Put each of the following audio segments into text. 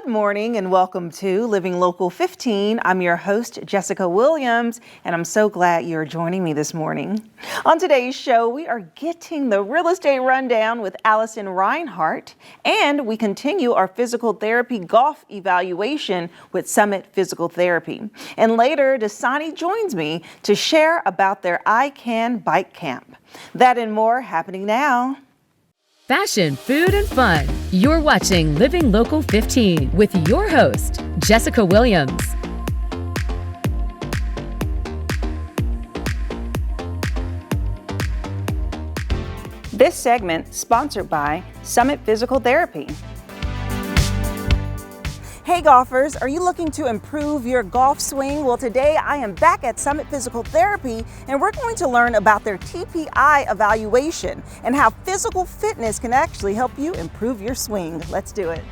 Good morning and welcome to Living Local 15. I'm your host, Jessica Williams, and I'm so glad you're joining me this morning. On today's show, we are getting the real estate rundown with Alison Rhinehart, and we continue our physical therapy golf evaluation with Summit Physical Therapy. And later, DSANI joins me to share about their iCan bike camp. That and more happening now. Fashion, food, and fun. You're watching Living Local 15 with your host, Jessica Williams. This segment sponsored by Summit Physical Therapy. Hey golfers, are you looking to improve your golf swing? Well, today I am back at Summit Physical Therapy and we're going to learn about their TPI evaluation and how physical fitness can actually help you improve your swing. Let's do it.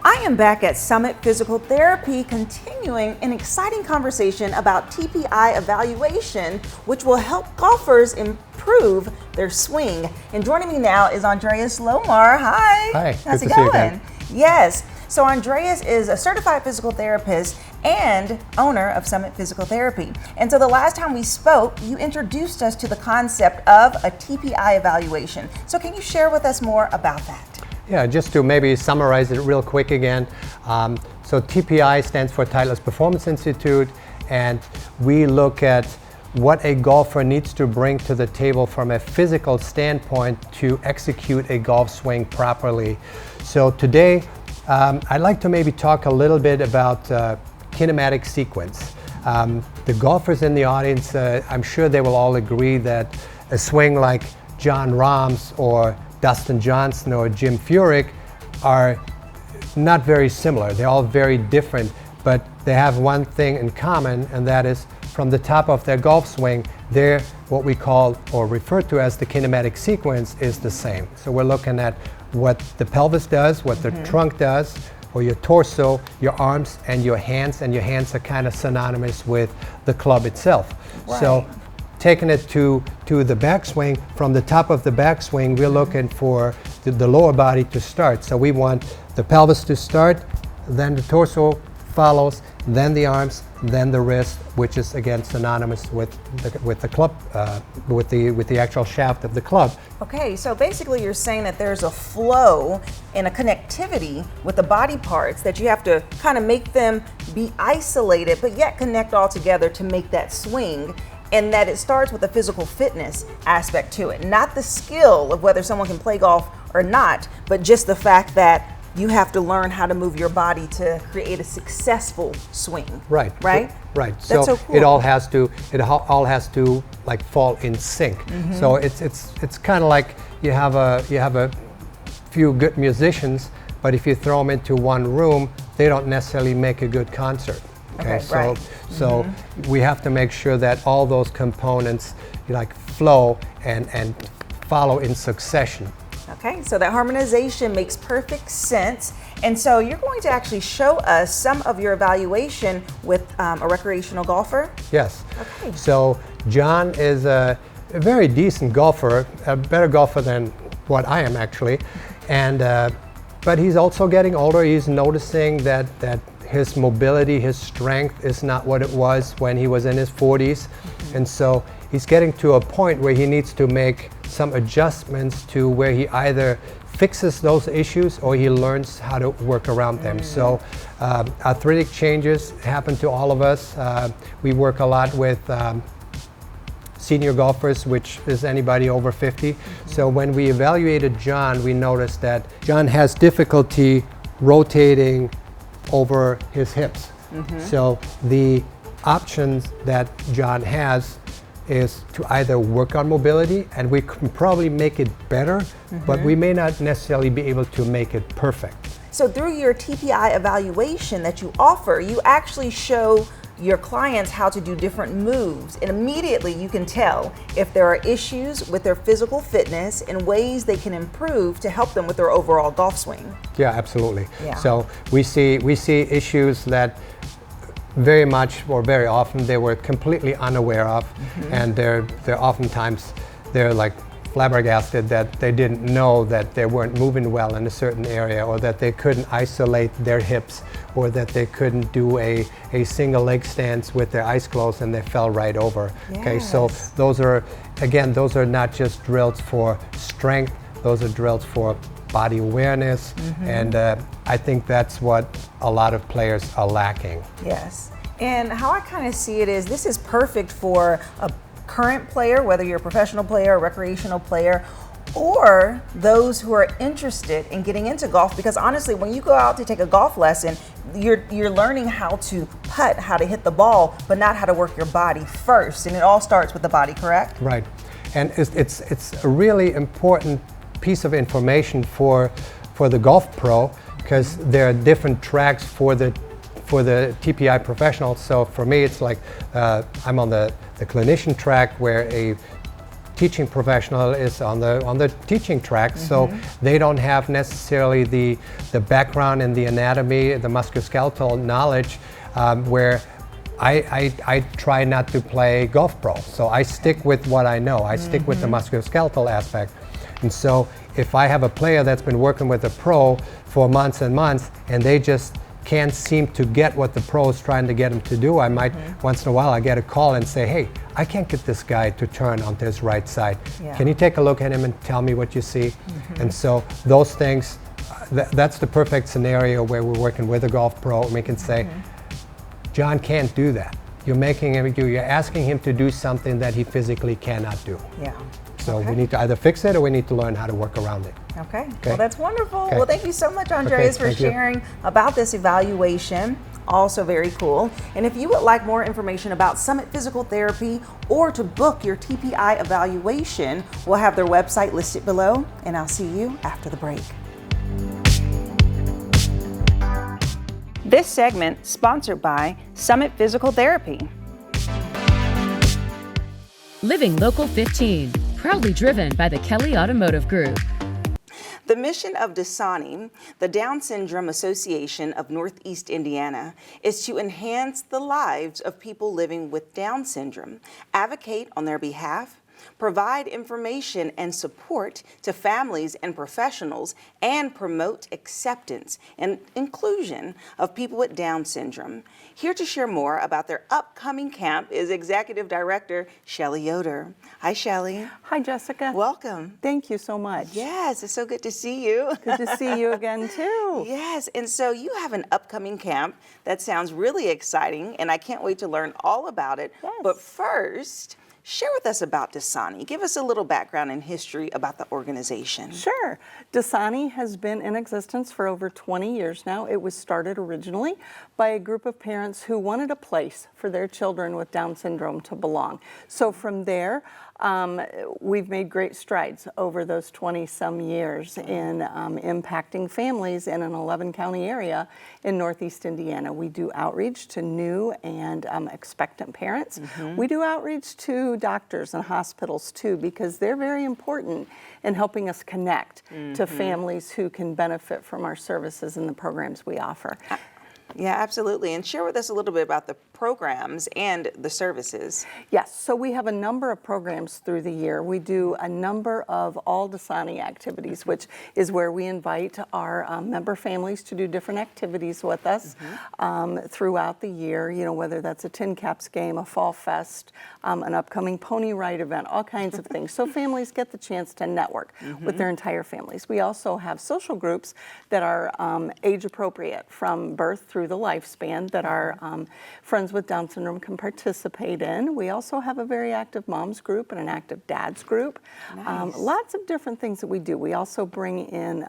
I am back at Summit Physical Therapy, continuing an exciting conversation about TPI evaluation, which will help golfers improve their swing. And joining me now is Andreas Lomar. Hi. Hi. How's good it to see you going? again. Yes. So Andreas is a certified physical therapist and owner of Summit Physical Therapy. And so the last time we spoke, you introduced us to the concept of a TPI evaluation. So can you share with us more about that? Yeah, just to maybe summarize it real quick again. So TPI stands for Titleist Performance Institute, and we look at what a golfer needs to bring to the table from a physical standpoint to execute a golf swing properly. So today, I'd like to maybe talk a little bit about kinematic sequence. The golfers in the audience, I'm sure they will all agree that a swing like Jon Rahm's or Dustin Johnson or Jim Furyk are not very similar. They're all very different, but they have one thing in common, and that is from the top of their golf swing, they're what we call or refer to as the kinematic sequence is the same. So we're looking at what the pelvis does, what the trunk does, or your torso, your arms, and your hands are kind of synonymous with the club itself. Right. So taking it to the backswing, from the top of the backswing, we're looking for the lower body to start. So we want the pelvis to start, then the torso follows, then the arms, then the wrist, which is again synonymous with the club, with the actual shaft of the club. Okay, so basically you're saying that there's a flow and a connectivity with the body parts that you have to kind of make them be isolated, but yet connect all together to make that swing. And that it starts with a physical fitness aspect to it, not the skill of whether someone can play golf or not, but just the fact that you have to learn how to move your body to create a successful swing. Right. Right. Right. That's so cool. It all has to like fall in sync. So it's kind of like you have a few good musicians, but if you throw them into one room, they don't necessarily make a good concert. Okay, so we have to make sure that all those components like flow and follow in succession. Okay, so that harmonization makes perfect sense. And so you're going to actually show us some of your evaluation with a recreational golfer? Yes. Okay. So John is a very decent golfer, a better golfer than what I am actually, and but he's also getting older. He's noticing that his mobility, his strength is not what it was when he was in his 40s. And so he's getting to a point where he needs to make some adjustments to where he either fixes those issues or he learns how to work around them. So arthritic changes happen to all of us. We work a lot with senior golfers, which is anybody over 50. So when we evaluated John, we noticed that John has difficulty rotating over his hips. So the options that John has is to either work on mobility, and we can probably make it better, but we may not necessarily be able to make it perfect. So through your TPI evaluation that you offer, you actually show your clients how to do different moves, and immediately you can tell if there are issues with their physical fitness and ways they can improve to help them with their overall golf swing. Yeah, absolutely. Yeah. So we see issues that very much or very often they were completely unaware of, and they're oftentimes like flabbergasted that they didn't know that they weren't moving well in a certain area, or that they couldn't isolate their hips, or that they couldn't do a single leg stance with their eyes closed and they fell right over. Okay, so those are not just drills for strength, those are drills for body awareness, and I think that's what a lot of players are lacking. Yes, and how I kind of see it is this is perfect for a current player, whether you're a professional player, a recreational player, or those who are interested in getting into golf, because honestly, when you go out to take a golf lesson, you're learning how to putt, how to hit the ball, but not how to work your body first, and it all starts with the body, correct? Right, and it's a really important piece of information for the golf pro, because there are different tracks for the TPI professionals. So for me, it's like I'm on the clinician track, where a teaching professional is on the teaching track. So they don't have necessarily the background in the anatomy, the musculoskeletal knowledge, where I try not to play golf pro. So I stick with what I know. I stick with the musculoskeletal aspect. And so if I have a player that's been working with a pro for months and months, and they just can't seem to get what the pro is trying to get them to do, I might once in a while I get a call and say, hey, I can't get this guy to turn onto his right side. Can you take a look at him and tell me what you see? And so those things, that's the perfect scenario where we're working with a golf pro, and we can say, John can't do that. You're asking him to do something that he physically cannot do. So we need to either fix it, or we need to learn how to work around it. Okay. Well, that's wonderful. Okay. Well, thank you so much, Andreas, for sharing about this evaluation. Also very cool. And if you would like more information about Summit Physical Therapy, or to book your TPI evaluation, we'll have their website listed below, and I'll see you after the break. This segment sponsored by Summit Physical Therapy. Living Local 15, proudly driven by the Kelly Automotive Group. The mission of DSANI, the Down Syndrome Association of Northeast Indiana, is to enhance the lives of people living with Down syndrome, advocate on their behalf, provide information and support to families and professionals, and promote acceptance and inclusion of people with Down syndrome. Here to share more about their upcoming camp is Executive Director Shelly Yoder. Hi, Shelly. Hi, Jessica. Welcome. Thank you so much. Yes, it's so good to see you. Good to see you again, too. Yes, and so you have an upcoming camp that sounds really exciting, and I can't wait to learn all about it. Yes. But first, share with us about DSANI. Give us a little background and history about the organization. Sure. DSANI has been in existence for over 20 years now. It was started originally by a group of parents who wanted a place for their children with Down syndrome to belong. So from there, we've made great strides over those 20-some years in impacting families in an 11-county area in Northeast Indiana. We do outreach to new and expectant parents. We do outreach to doctors and hospitals too, because they're very important in helping us connect to families who can benefit from our services and the programs we offer. Yeah, absolutely. And share with us a little bit about the programs and the services. Yes, so we have a number of programs through the year. We do a number of all DSANI activities, which is where we invite our member families to do different activities with us throughout the year, you know, whether that's a Tin Caps game, a Fall Fest, an upcoming pony ride event, all kinds of things. So families get the chance to network with their entire families. We also have social groups that are age appropriate from birth through the lifespan that our friends with Down syndrome can participate in. We also have a very active moms group and an active dads group. Nice. Lots of different things that we do. We also bring in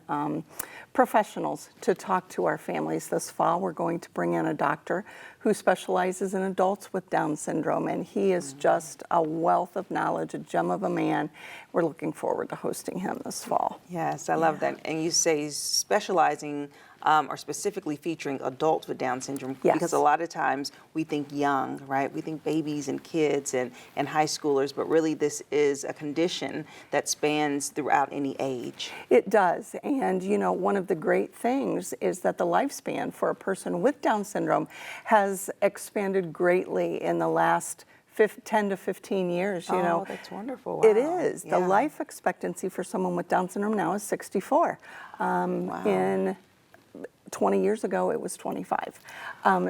professionals to talk to our families. This fall, we're going to bring in a doctor who specializes in adults with Down syndrome, and he is just a wealth of knowledge, a gem of a man. We're looking forward to hosting him this fall. Yes, I love that. And you say specializing are specifically featuring adults with Down syndrome, Yes. because a lot of times we think young, right? We think babies and kids and high schoolers, but really this is a condition that spans throughout any age. It does. And, you know, one of the great things is that the lifespan for a person with Down syndrome has expanded greatly in the last 10 to 15 years, you know. Oh, that's wonderful. It Wow. is. Yeah. The life expectancy for someone with Down syndrome now is 64. In 20 years ago, it was 25.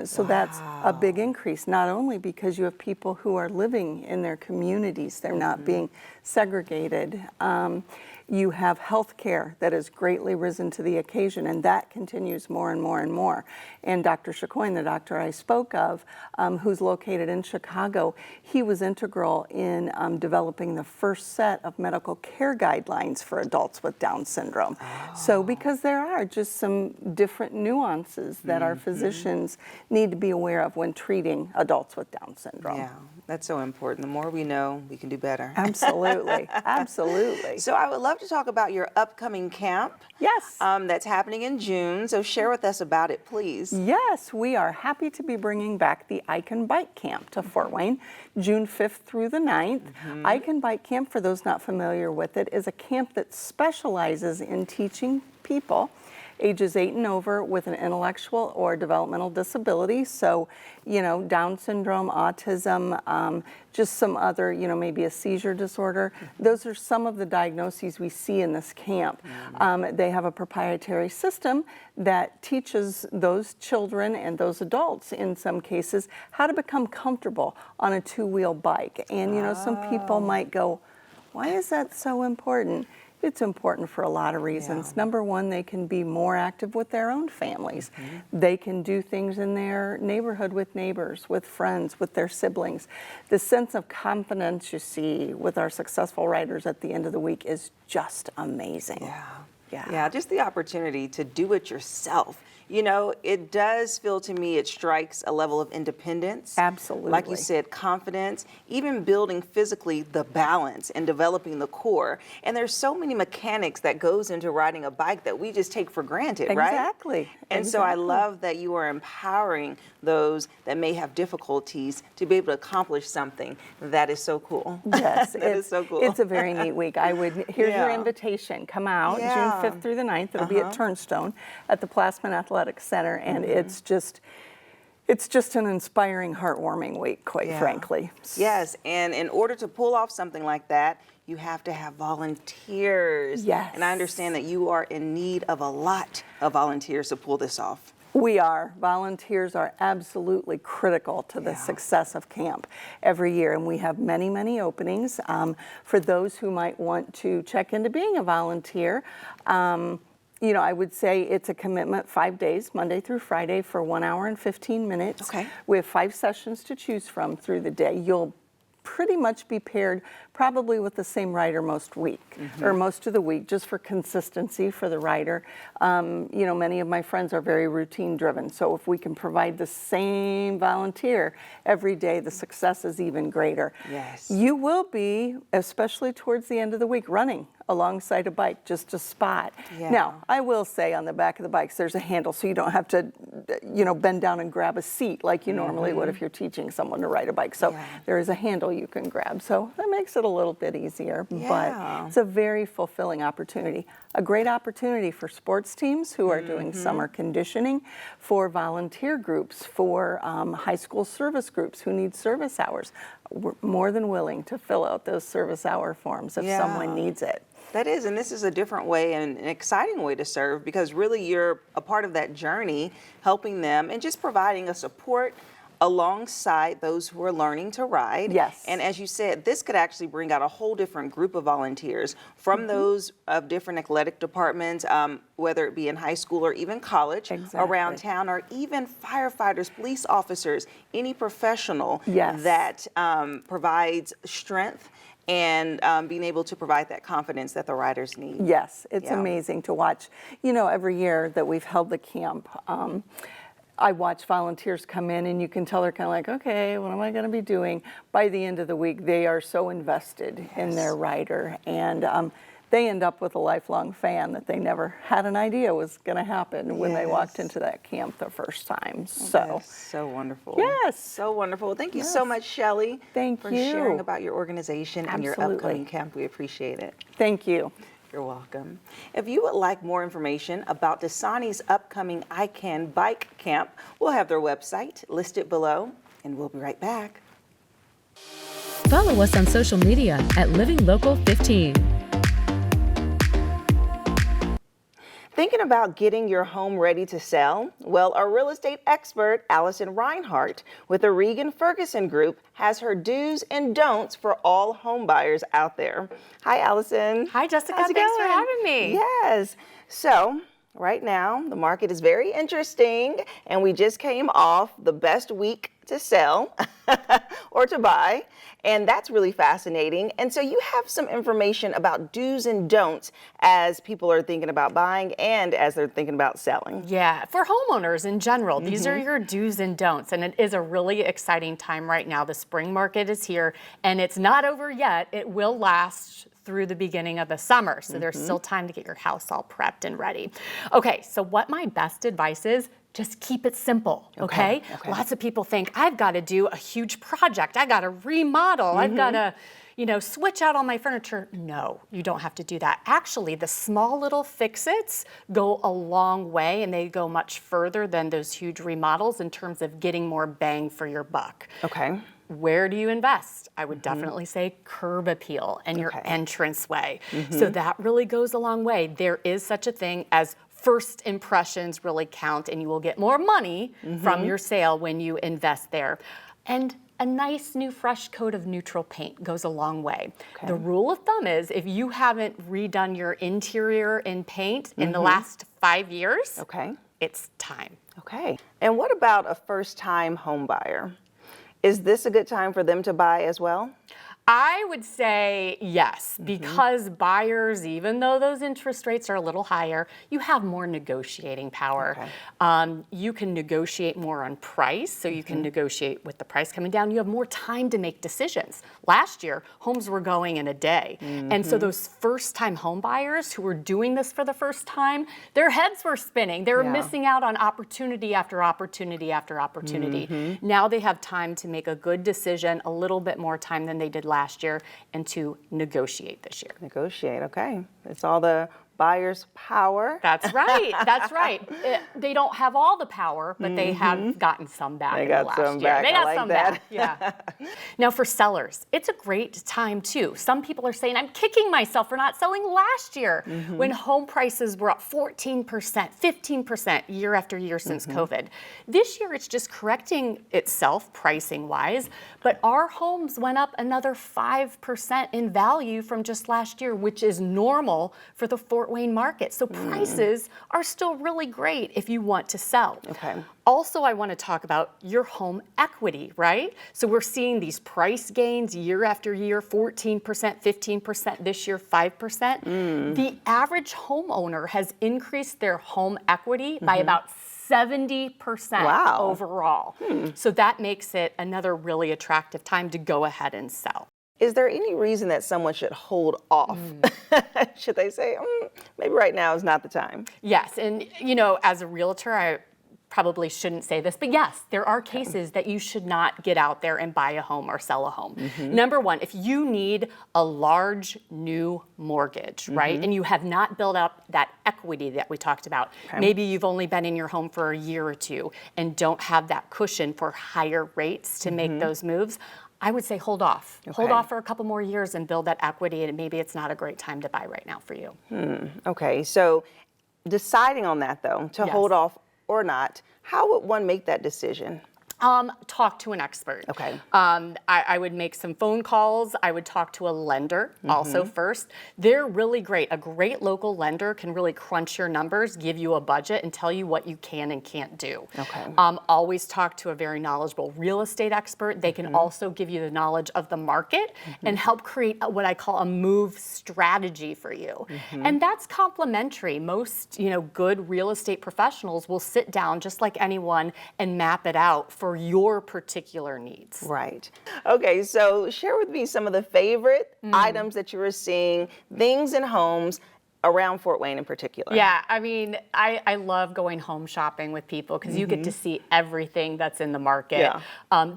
So that's a big increase, not only because you have people who are living in their communities, they're not being segregated. You have health care that has greatly risen to the occasion, and that continues more and more and more. And Dr. Chacoin, the doctor I spoke of, who's located in Chicago, he was integral in developing the first set of medical care guidelines for adults with Down syndrome. So because there are just some different nuances that our physicians need to be aware of when treating adults with Down syndrome. Yeah, that's so important. The more we know, we can do better. Absolutely, absolutely. So I would love to talk about your upcoming camp. Yes. That's happening in June. So share with us about it, please. Yes, we are happy to be bringing back the iCan Bike Camp to Fort Wayne, June 5th through the 9th. iCan Bike Camp, for those not familiar with it, is a camp that specializes in teaching people ages 8 and over with an intellectual or developmental disability. So, you know, Down syndrome, autism, just some other, you know, maybe a seizure disorder. Those are some of the diagnoses we see in this camp. They have a proprietary system that teaches those children and those adults, in some cases, how to become comfortable on a 2-wheel bike. And, you know, some people might go, why is that so important? It's important for a lot of reasons. Yeah. Number one, they can be more active with their own families. They can do things in their neighborhood with neighbors, with friends, with their siblings. The sense of confidence you see with our successful riders at the end of the week is just amazing. Yeah, just the opportunity to do it yourself. You know, it does feel to me it strikes a level of independence. Absolutely. Like you said, confidence, even building physically the balance and developing the core. And there's so many mechanics that goes into riding a bike that we just take for granted, right? Exactly. And so I love that you are empowering those that may have difficulties to be able to accomplish something. That is so cool. Yes, That is so cool. It's a very neat week. Here's your Yeah. invitation. Come out Yeah. June 5th through the 9th. It'll be at Turnstone at the Plasman Athletic Center, and it's just an inspiring, heartwarming week, quite frankly. Yes, and in order to pull off something like that, you have to have volunteers. Yes. And I understand that you are in need of a lot of volunteers to pull this off. We are. Volunteers are absolutely critical to the success of camp every year, and we have many, many openings. For those who might want to check into being a volunteer, you know, I would say it's a commitment, 5 days, Monday through Friday, for 1 hour and 15 minutes. Okay. We have 5 sessions to choose from through the day. You'll pretty much be paired probably with the same rider most week or most of the week, just for consistency for the rider. You know, many of my friends are very routine driven, so if we can provide the same volunteer every day, the success is even greater. Yes. You will be, especially towards the end of the week, running alongside a bike, just a spot. Yeah. Now, I will say on the back of the bikes, there's a handle, so you don't have to, you know, bend down and grab a seat like you normally would if you're teaching someone to ride a bike. So there is a handle you can grab, so that makes it a little bit easier, but it's a very fulfilling opportunity. A great opportunity for sports teams who are doing summer conditioning, for volunteer groups, for high school service groups who need service hours. We're more than willing to fill out those service hour forms if someone needs it. That is, and this is a different way and an exciting way to serve, because really you're a part of that journey, helping them and just providing a support alongside those who are learning to ride. Yes. And as you said, this could actually bring out a whole different group of volunteers from those of different athletic departments, whether it be in high school or even college, around town, or even firefighters, police officers, any professional that provides strength and being able to provide that confidence that the riders need. Yes, it's amazing to watch. You know, every year that we've held the camp, I watch volunteers come in, and you can tell they're kind of like, okay, what am I going to be doing? By the end of the week, they are so invested in their rider, and they end up with a lifelong fan that they never had an idea was going to happen when they walked into that camp the first time. So, so wonderful. Yes. So wonderful. Thank you so much, Shelley, Thank for you. sharing about your organization and your Absolutely. upcoming camp. We appreciate it. Thank you. You're welcome. If you would like more information about DSANI's upcoming iCan bike camp, we'll have their website listed below, and we'll be right back. Follow us on social media at Living Local 15. Thinking about getting your home ready to sell? Well, our real estate expert, Alison Rhinehart, with the Regan Ferguson Group, has her do's and don'ts for all home buyers out there. Hi, Alison. Hi, Jessica. How's it Thanks for going? having me. Yes. So, right now, the market is very interesting, and we just came off the best week to sell or to buy, and that's really fascinating. And so you have some information about do's and don'ts as people are thinking about buying and as they're thinking about selling. Yeah, for homeowners in general, these are your do's and don'ts, and it is a really exciting time right now. The spring market is here, and it's not over yet. It will last through the beginning of the summer, so there's still time to get your house all prepped and ready. Okay, so what my best advice is, just keep it simple, okay? Lots of people think, I've got to do a huge project. I got to remodel. I've got to, switch out all my furniture. No, you don't have to do that. Actually, the small little fix-its go a long way, and they go much further than those huge remodels in terms of getting more bang for your buck. Okay. Where do you invest? I would definitely say curb appeal and your entranceway. So that really goes a long way. There is such a thing as first impressions really count, and you will get more money from your sale when you invest there. And a nice new fresh coat of neutral paint goes a long way. The rule of thumb is if you haven't redone your interior in paint in the last 5 years, it's time. Okay. And what about a first-time home buyer? Is this a good time for them to buy as well? I would say yes, because buyers, even though those interest rates are a little higher, you have more negotiating power. You can negotiate more on price, so you can negotiate with the price coming down. You have more time to make decisions. Last year, homes were going in a day. And so those first-time home buyers who were doing this for the first time, their heads were spinning. They were missing out on opportunity after opportunity after opportunity. Now they have time to make a good decision, a little bit more time than they did last year, and to negotiate this year. Negotiate, okay. It's all the buyer's power. That's right, that's right. They don't have all the power, but they have gotten some back in the last year. They got some back, yeah. Now for sellers, it's a great time too. Some people are saying, I'm kicking myself for not selling last year when home prices were up 14%, 15% year after year since COVID. This year it's just correcting itself pricing wise, but our homes went up another 5% in value from just last year, which is normal for the Fort Wayne market. So prices are still really great if you want to sell. Also, I want to talk about your home equity, right? So we're seeing these price gains year after year, 14%, 15%, this year 5%. The average homeowner has increased their home equity by about 70% overall. So that makes it another really attractive time to go ahead and sell. Is there any reason that someone should hold off? Should they say, maybe right now is not the time? Yes, and as a realtor, I probably shouldn't say this, but yes, there are cases that you should not get out there and buy a home or sell a home. Number one, if you need a large new mortgage, right, and you have not built up that equity that we talked about, maybe you've only been in your home for a year or two and don't have that cushion for higher rates to make those moves, I would say hold off. Hold off for a couple more years and build that equity, and maybe it's not a great time to buy right now for you. Okay, so deciding on that though, to hold off or not, how would one make that decision? Talk to an expert. I would make some phone calls. I would talk to a lender also first. They're really great. A great local lender can really crunch your numbers, give you a budget, and tell you what you can and can't do. Always talk to a very knowledgeable real estate expert. They can also give you the knowledge of the market and help create what I call a move strategy for you. And that's complimentary. Most good real estate professionals will sit down just like anyone and map it out for for your particular needs. Right. Okay, so share with me some of the favorite items that you were seeing, things in homes around Fort Wayne in particular. Yeah, I mean, I love going home shopping with people because you get to see everything that's in the market. Yeah.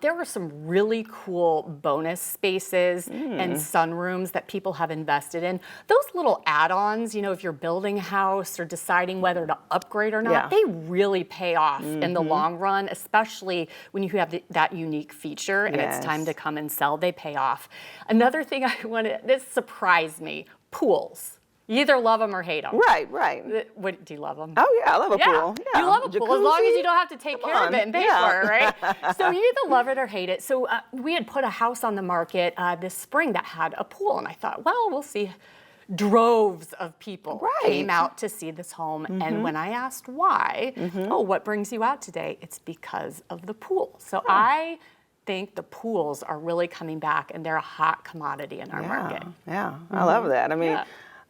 There were some really cool bonus spaces and sunrooms that people have invested in. Those little add-ons, you know, if you're building a house or deciding whether to upgrade or not, they really pay off in the long run, especially when you have that unique feature and it's time to come and sell, they pay off. Another thing this surprised me, pools. You either love them or hate them. Right, right. What, do you love them? Oh yeah, I love a pool. Yeah. You love a pool as long as you don't have to take care of it and pay for it, right? So you either love it or hate it. So we had put a house on the market this spring that had a pool, and I thought, well, we'll see. Droves of people came out to see this home, and when I asked why, oh, what brings you out today? It's because of the pool. So I think the pools are really coming back, and they're a hot commodity in our market. Yeah, I love that. I mean,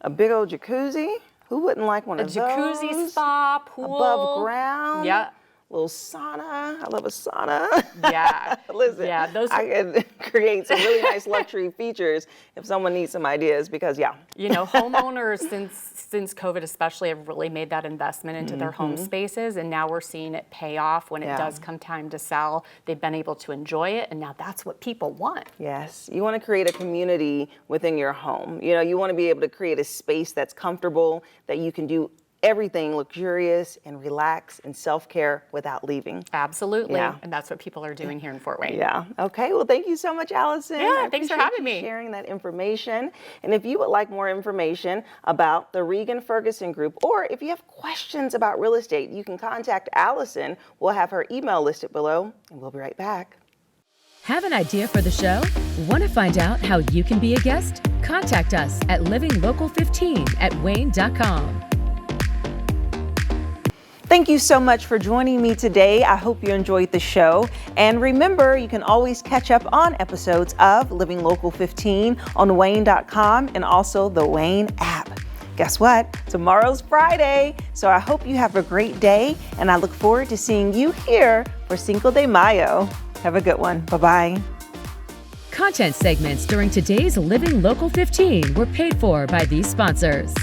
a big old jacuzzi. Who wouldn't like one of those? A jacuzzi, spa, pool. Above ground. Yeah. Little sauna. I love a sauna. Yeah. Listen, I could create some really nice luxury features if someone needs some ideas because, you know, homeowners since COVID especially have really made that investment into their home spaces, and now we're seeing it pay off when it does come time to sell. They've been able to enjoy it, and now that's what people want. Yes, you want to create a community within your home. You know, you want to be able to create a space that's comfortable, that you can do everything luxurious and relax and self-care without leaving. Absolutely. And that's what people are doing here in Fort Wayne. Yeah. Okay. Well, thank you so much, Alison. Yeah, thanks for having me. Sharing that information. And if you would like more information about the Regan Ferguson Group, or if you have questions about real estate, you can contact Alison. We'll have her email listed below, and we'll be right back. Have an idea for the show? Want to find out how you can be a guest? Contact us at livinglocal15@wayne.com. Thank you so much for joining me today. I hope you enjoyed the show. And remember, you can always catch up on episodes of Living Local 15 on WANE.com and also the WANE app. Guess what? Tomorrow's Friday, so I hope you have a great day, and I look forward to seeing you here for Cinco de Mayo. Have a good one. Bye-bye. Content segments during today's Living Local 15 were paid for by these sponsors.